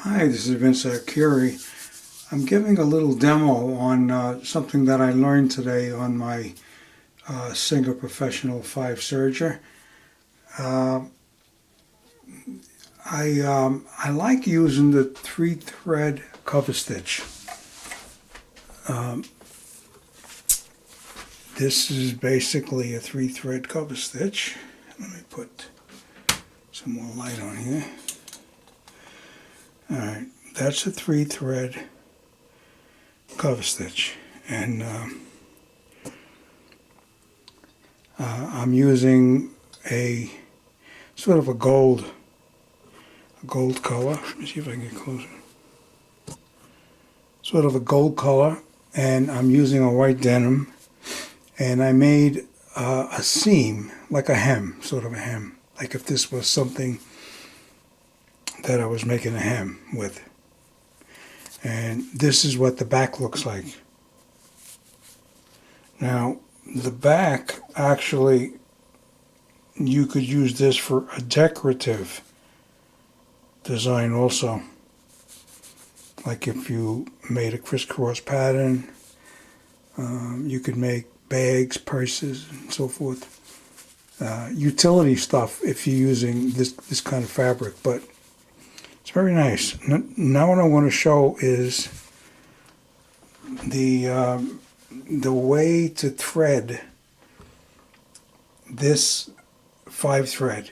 Hi, this is Vince Curie. I'm giving a little demo on something that I learned today on my Singer Professional 5 serger. Uh, I like using the 3-thread cover stitch. Um, this is basically a 3-thread cover stitch. Let me put some more light on here. Alright, that's a 3-thread cover stitch, and I'm using a sort of a gold color. Let me see if I can get closer. Sort of a gold color, and I'm using a white denim, and I made a seam, like a hem, sort of a hem, like if this was something that I was making a hem with. And this is what the back looks like. Now, the back, actually, you could use this for a decorative design also. Like if you made a crisscross pattern, you could make bags, purses, and so forth. Utility stuff if you're using this kind of fabric, but it's very nice. Now what I want to show is the way to thread this 5-thread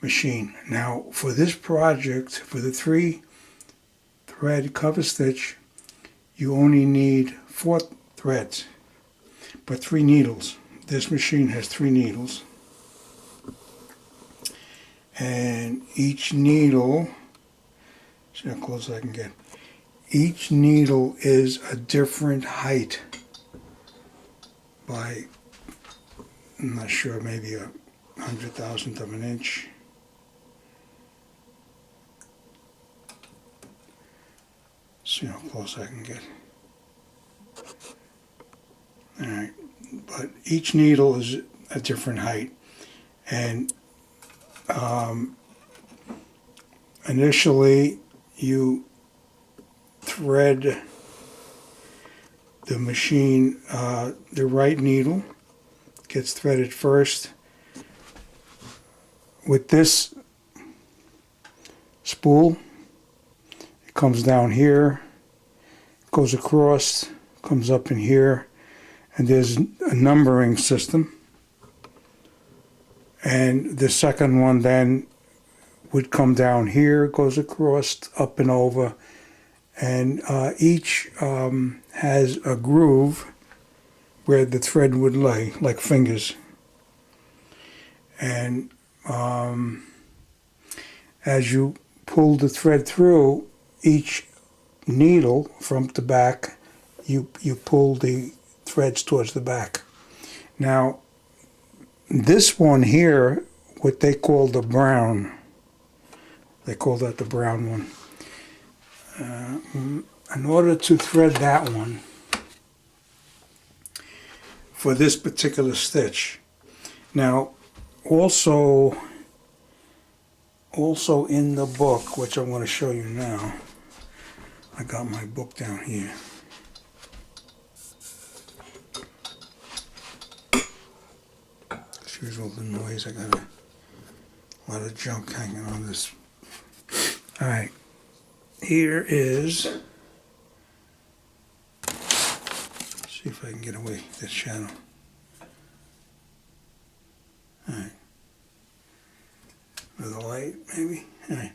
machine. Now for this project, for the 3-thread cover stitch, you only need 4 threads, but 3 needles. This machine has 3 needles, and each needle, see how close I can get, each needle is a different height by, I'm not sure, maybe a 100,000th of an inch. See how close I can get. Alright, but each needle is a different height, and initially you thread the machine, the right needle gets threaded first. With this spool, it comes down here, goes across, comes up in here, and there's a numbering system. And the second one then would come down here, goes across, up and over, and each has a groove where the thread would lay, like fingers. And as you pull the thread through each needle from the back, you pull the threads towards the back. Now, this one here, what they call the brown, they call that the brown one. In order to thread that one for this particular stitch. Now, also in the book, which I'm going to show you now, I got my book down here. Excuse all the noise, I got a lot of junk hanging on this. Alright, here is, see if I can get away this shadow. Alright, with a light maybe. Alright.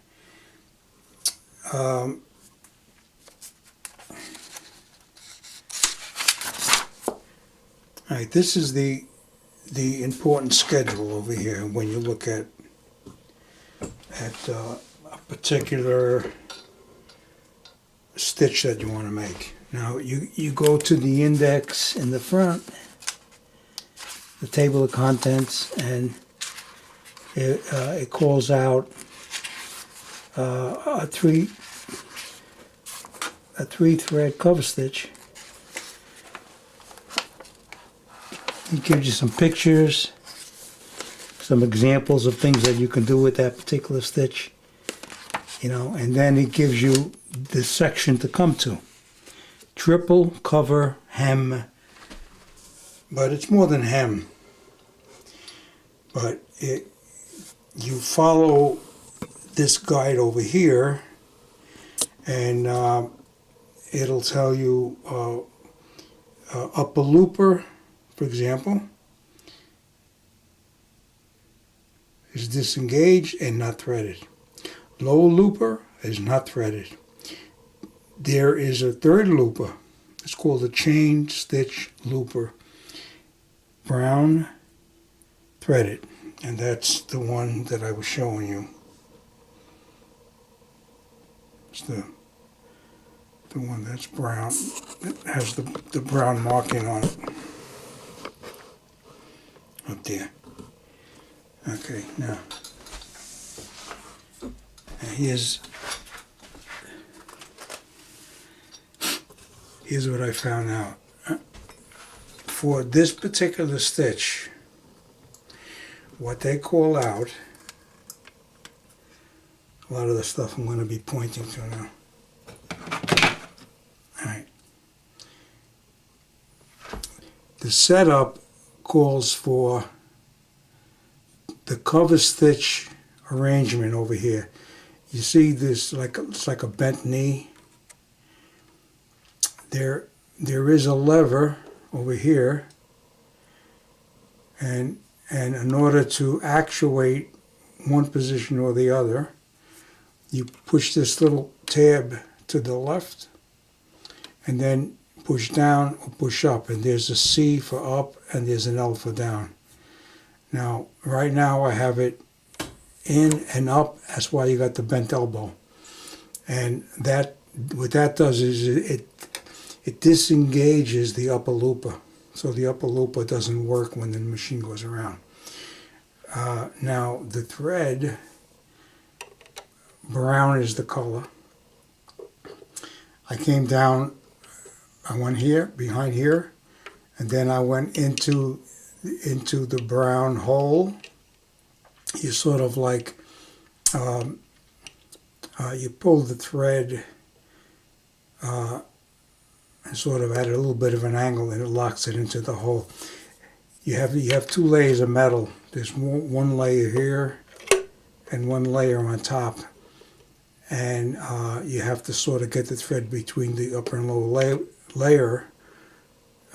Alright, this is the important schedule over here when you look at a particular stitch that you want to make. Now you go to the index in the front, the table of contents, and it calls out a 3-thread cover stitch. It gives you some pictures, some examples of things that you can do with that particular stitch. you know, and then it gives you the section to come to. Triple cover hem, but it's more than hem. But you follow this guide over here, and it'll tell you upper looper, for example, is disengaged and not threaded. Lower looper is not threaded. There is a third looper. It's called a chain stitch looper. Brown threaded. And that's the one that I was showing you. It's the one that's brown. It has the brown marking on it. Up there. Okay, now here's what I found out. For this particular stitch, what they call out, a lot of the stuff I'm going to be pointing to now. Alright. The setup calls for the cover stitch arrangement over here. You see this, it's like a bent knee. There is a lever over here, and in order to actuate one position or the other, you push this little tab to the left, and then push down or push up, and there's a C for up and there's an L for down. Now, right now I have it in and up. That's why you got the bent elbow. And what that does is it disengages the upper looper. So the upper looper doesn't work when the machine goes around. Now the thread, brown is the color. I came down, I went here, behind here, and then I went into the brown hole. You sort of like, you pull the thread and sort of at a little bit of an angle, and it locks it into the hole. You have two layers of metal. There's one layer here and one layer on top, and you have to sort of get the thread between the upper and lower layer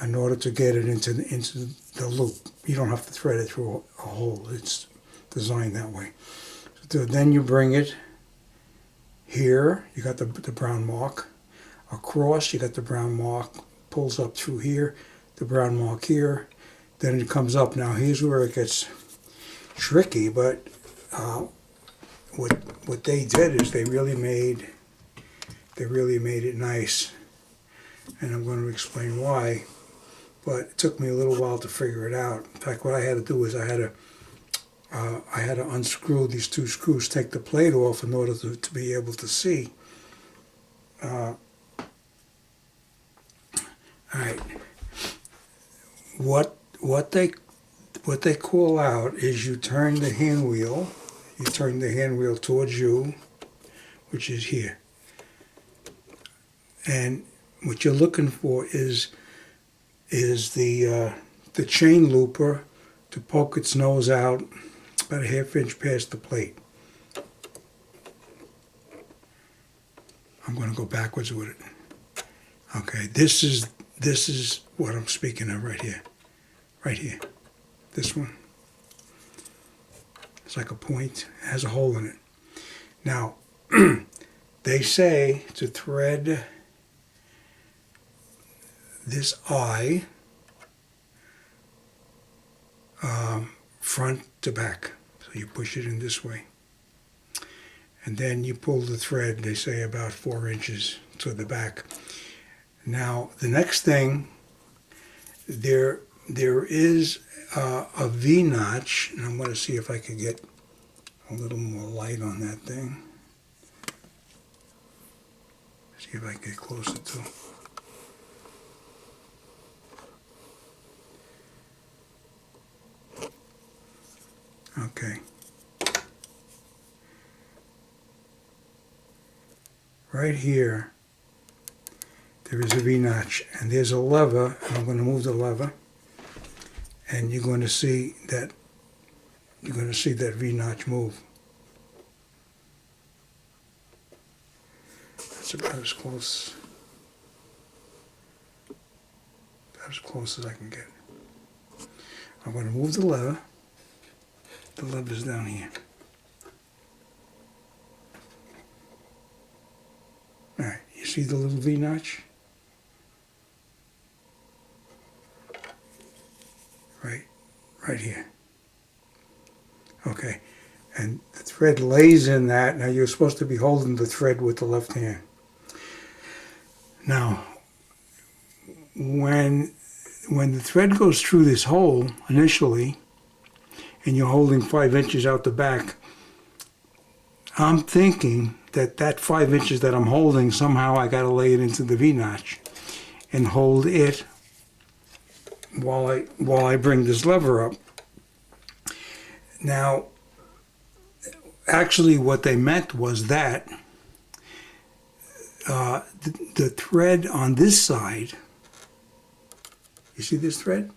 in order to get it into the loop. You don't have to thread it through a hole. It's designed that way. So then you bring it here. You got the brown mark. Across, you got the brown mark. Pulls up through here. The brown mark here. Then it comes up. Now here's where it gets tricky. But what they did is they really made it nice. And I'm going to explain why. But it took me a little while to figure it out. In fact, what I had to do is I had to unscrew these two screws, take the plate off in order to be able to see. All right. What they call out is you turn the hand wheel. You turn the hand wheel towards you, which is here. And what you're looking for is the chain looper to poke its nose out about a ½ inch past the plate. I'm going to go backwards with it. Okay, this is what I'm speaking of right here. Right here. This one. It's like a point. It has a hole in it. Now, they say to thread this eye front to back. So you push it in this way. And then you pull the thread, they say about 4 inches to the back. Now, the next thing, there is a V-notch, and I'm going to see if I can get a little more light on that thing. See if I can get closer to it. Okay. right here, there is a V-notch, and there's a lever, and I'm going to move the lever, and you're going to see that V-notch move. That's about as close as I can get. I'm going to move the lever. The lever's down here. Alright, you see the little V-notch? Right here. Okay, and the thread lays in that. Now you're supposed to be holding the thread with the left hand. Now, when the thread goes through this hole initially, and you're holding 5 inches out the back, I'm thinking that 5 inches that I'm holding, somehow I got to lay it into the V-notch and hold it while I bring this lever up. Now, actually what they meant was that the thread on this side, you see this thread?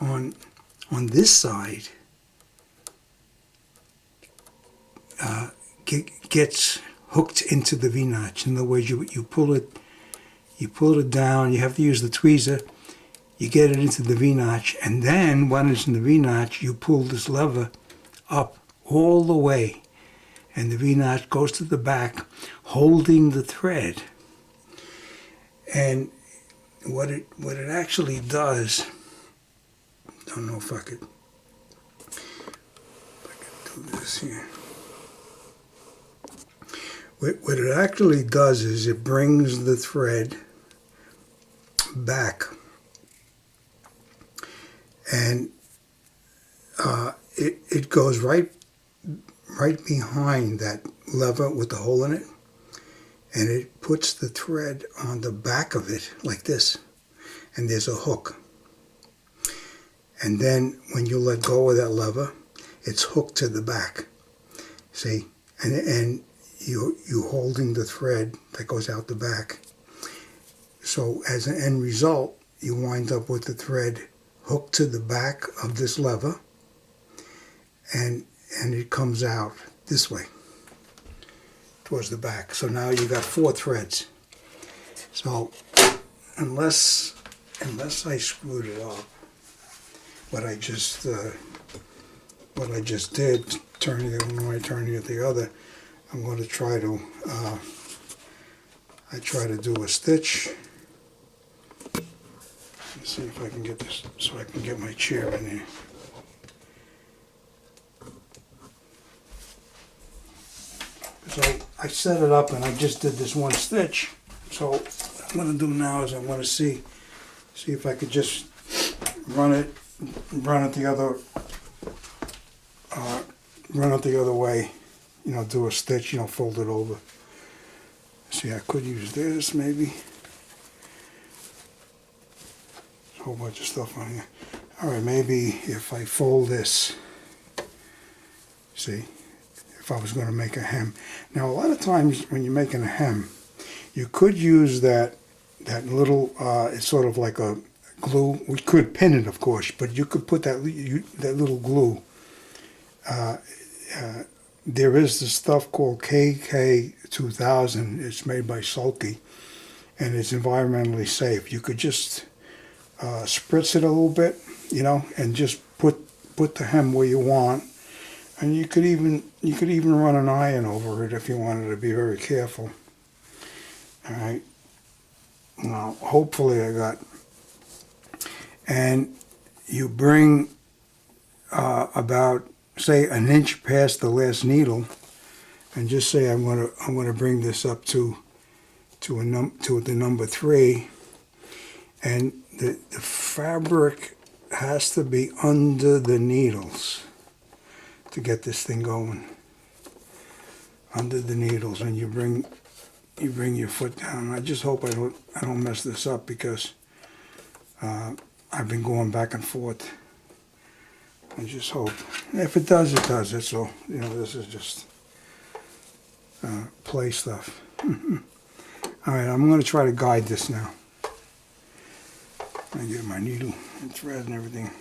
On this side gets hooked into the V-notch. In other words, you pull it down, you have to use the tweezer, you get it into the V-notch, and then when it's in the V-notch, you pull this lever up all the way, and the V-notch goes to the back, holding the thread. And what it actually does, don't know if I could do this here. What it actually does is it brings the thread back, and it goes right behind that lever with the hole in it, and it puts the thread on the back of it like this, and there's a hook. And then when you let go of that lever, it's hooked to the back. See, and you holding the thread that goes out the back. So as an end result, you wind up with the thread hooked to the back of this lever, and it comes out this way towards the back. So now you got 4 threads. So unless I screwed it up, what I just did, turning it one way, turning it the other, I'm going to try to do a stitch. Let's see if I can get this so I can get my chair in here. So I set it up and I just did this one stitch. So what I'm going to do now is I want to see if I could just run it the other way. You know, do a stitch, you know, fold it over. See, I could use this maybe. There's a whole bunch of stuff on here. All right, maybe if I fold this, see, if I was going to make a hem. Now, a lot of times when you're making a hem, you could use that little, it's sort of like a glue. We could pin it, of course, but you could put that little glue. There is this stuff called KK2000. It's made by Sulky, and it's environmentally safe. You could just spritz it a little bit, you know, and just put the hem where you want. And you could even run an iron over it if you wanted to be very careful. All right. Now, hopefully I got. And you bring about, say, an inch past the last needle, and just say I'm gonna bring this up to the number 3, and the fabric has to be under the needles to get this thing going. Under the needles, and you bring your foot down. I just hope I don't mess this up, because I've been going back and forth. I just hope. If it does, it does. That's all. You know, this is just play stuff. All right, I'm going to try to guide this now. I get my needle and thread and everything.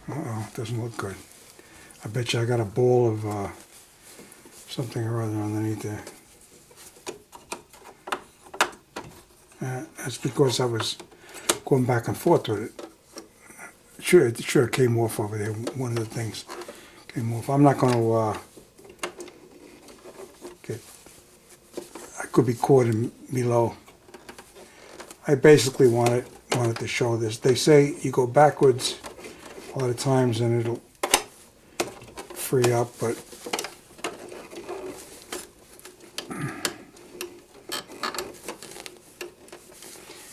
Uh-oh, it doesn't look good. I bet you I got a ball of something or other underneath there. That's because I was going back and forth with it. Sure, it came off over there. One of the things came off. I'm not going to get. I could be caught in below. I basically wanted to show this. They say you go backwards a lot of times and it'll free up, but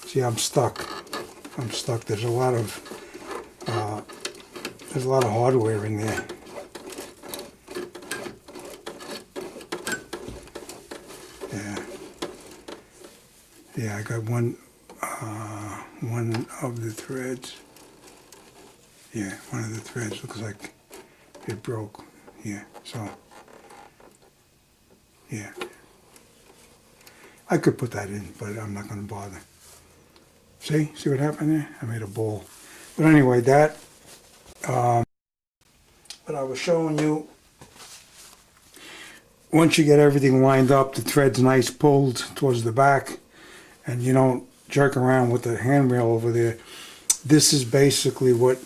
see, I'm stuck. I'm stuck. There's a lot of hardware in there. Yeah, I got one of the threads. Yeah, one of the threads looks like it broke. Yeah, so yeah, I could put that in, but I'm not going to bother. See what happened there? I made a ball. But anyway, that what I was showing you. Once you get everything lined up, the thread's nice pulled towards the back, and you don't jerk around with the handrail over there. This is basically what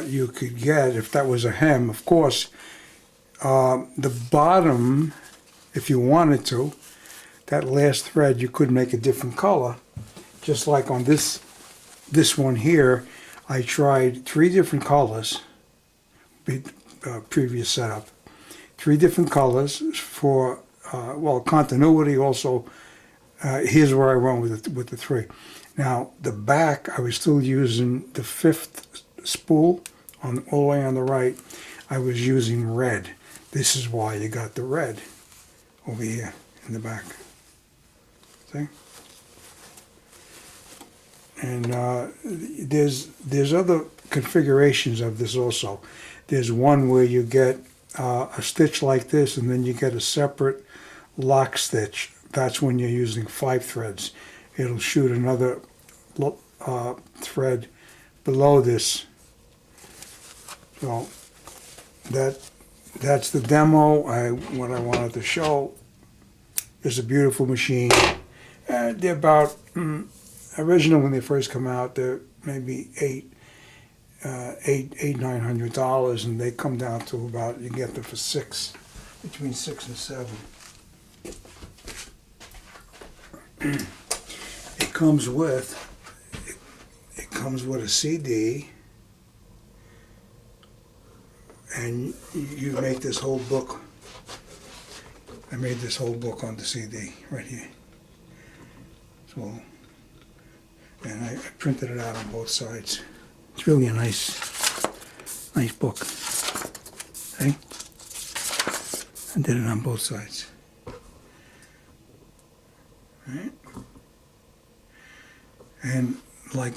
you could get if that was a hem. Of course, the bottom, if you wanted to, that last thread you could make a different color. Just like on this one here, I tried 3 different colors, previous setup. 3 different colors for, well, continuity also. Here's where I went with the 3. Now, the back, I was still using the 5th spool all the way on the right. I was using red. This is why you got the red over here in the back. See? And there's other configurations of this also. There's one where you get a stitch like this, and then you get a separate lock stitch. That's when you're using 5 threads. It'll shoot another thread below this. So that's the demo. What I wanted to show is a beautiful machine. They're about original when they first come out. They're maybe $900, and they come down to about, you get them for between 6 and 7. It comes with a CD, and you make this whole book. I made this whole book on the CD right here. So, and I printed it out on both sides. It's really a nice book. See? I did it on both sides. Right? And like